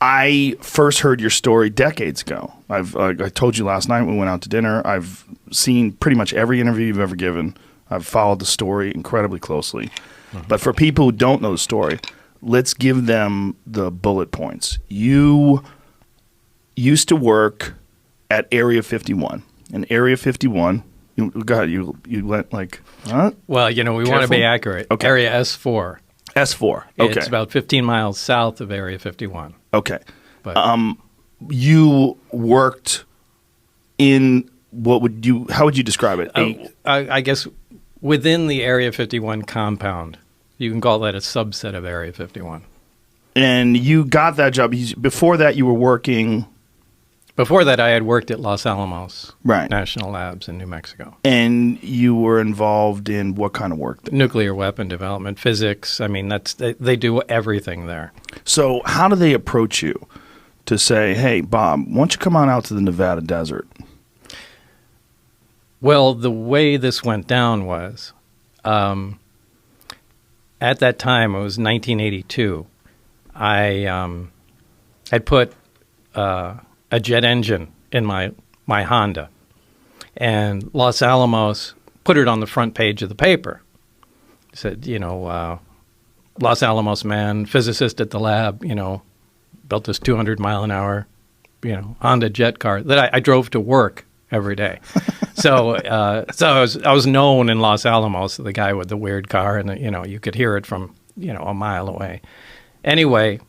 I first heard your story decades ago. I told you last night when we went out to dinner. I've seen pretty much every interview you've ever given. I've followed the story incredibly closely. But for people who don't know the story, let's give them the bullet points. You used to work at Area 51. And Area 51, you went like, huh? Well, we want to be accurate. Okay. Area S4. S4, okay. It's about 15 miles south of Area 51. Okay. But you worked in, how would you describe it? I guess within the Area 51 compound. You can call that a subset of Area 51. And you got that job. Before that, you were working... Before that, I had worked at Los Alamos right. National Labs in New Mexico. And you were involved in what kind of work there? Nuclear weapon development, physics. I mean, they do everything there. So how do they approach you to say, hey, Bob, why don't you come on out to the Nevada desert? Well, the way this went down was... at that time, it was 1982, I had put a jet engine in my Honda, and Los Alamos put it on the front page of the paper. It said, Los Alamos man, physicist at the lab, built this 200-mile-an-hour, Honda jet car that I drove to work every day. So I was known in Los Alamos, the guy with the weird car, and you could hear it from a mile away. Anyway,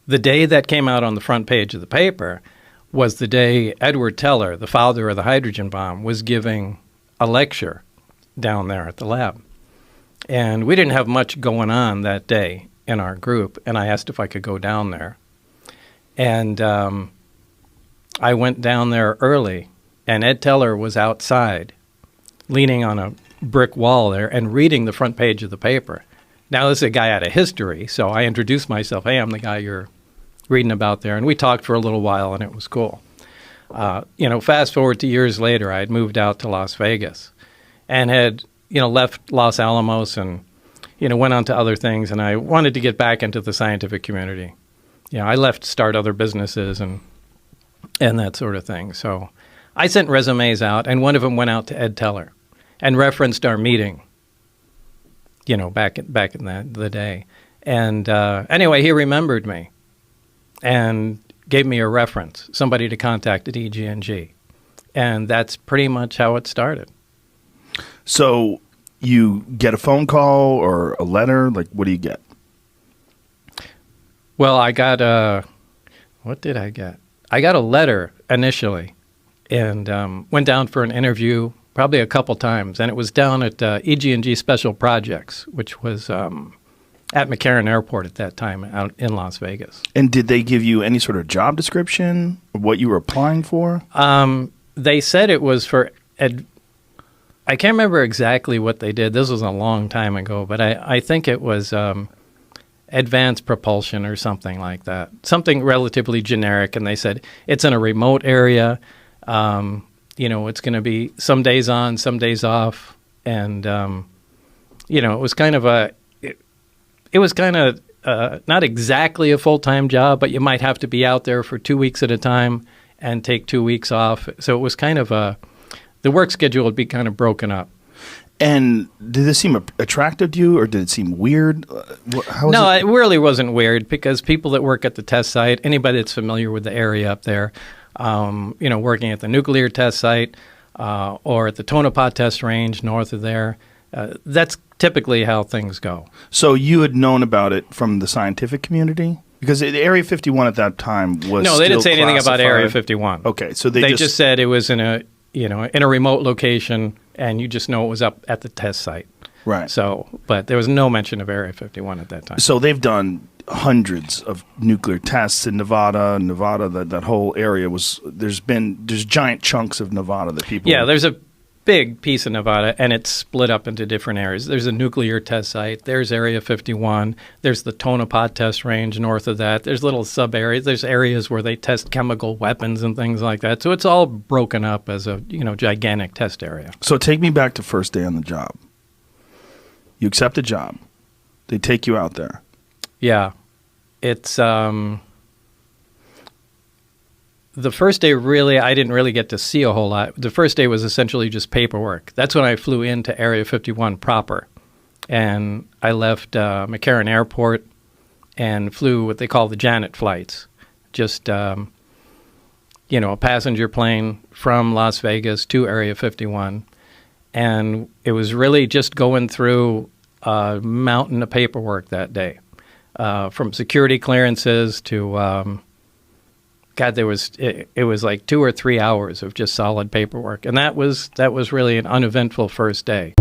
the day that came out on the front page of the paper was the day Edward Teller, the father of the hydrogen bomb, was giving a lecture down there at the lab. And we didn't have much going on that day in our group, and I asked if I could go down there. And I went down there early, and Ed Teller was outside, leaning on a brick wall there and reading the front page of the paper. Now, this is a guy out of history, so I introduced myself. Hey, I'm the guy you're reading about there. And we talked for a little while, and it was cool. Fast forward to years later, I had moved out to Las Vegas and had, left Los Alamos and, went on to other things. And I wanted to get back into the scientific community. I left to start other businesses and that sort of thing. So I sent resumes out, and one of them went out to Ed Teller and referenced our meeting, back in the day. And anyway, he remembered me and gave me a reference, somebody to contact at EG&G. And that's pretty much how it started. So you get a phone call or a letter? Like, what do you get? Well, I got what did I get? I got a letter initially and went down for an interview probably a couple times. And it was down at EG&G Special Projects, which was at McCarran Airport at that time out in Las Vegas. And did they give you any sort of job description of what you were applying for? They said it was for I can't remember exactly what they did. This was a long time ago, but I think it was advanced propulsion or something like that. Something relatively generic, and they said it's in a remote area. It's going to be some days on, some days off, and it was kind of not exactly a full-time job, but you might have to be out there for 2 weeks at a time and take 2 weeks off. So it was kind of the work schedule would be kind of broken up. And did this seem attractive to you, or did it seem weird? No, it really wasn't weird, because people that work at the test site, anybody that's familiar with the area up there, working at the nuclear test site or at the Tonopah test range north of there, that's typically how things go. So you had known about it from the scientific community? Because Area 51 at that time was No, they didn't say anything about classified. Area 51. Okay, so they just said it was in a remote location, and you just know it was up at the test site. Right. So, but there was no mention of Area 51 at that time. So they've done hundreds of nuclear tests in Nevada. That whole area there's giant chunks of Nevada that people. Yeah, there's a big piece of Nevada, and it's split up into different areas. There's a nuclear test site. There's Area 51. There's the Tonopah test range north of that. There's little sub areas. There's areas where they test chemical weapons and things like that. So it's all broken up as a gigantic test area. So take me back to first day on the job. You accept a job. They take you out there. Yeah. it's the first day, really, I didn't really get to see a whole lot. The first day was essentially just paperwork. That's when I flew into Area 51 proper. And I left McCarran Airport and flew what they call the Janet flights. Just, a passenger plane from Las Vegas to Area 51. And it was really just going through a mountain of paperwork that day, from security clearances to... God, it was like 2 or 3 hours of just solid paperwork, and that was really an uneventful first day.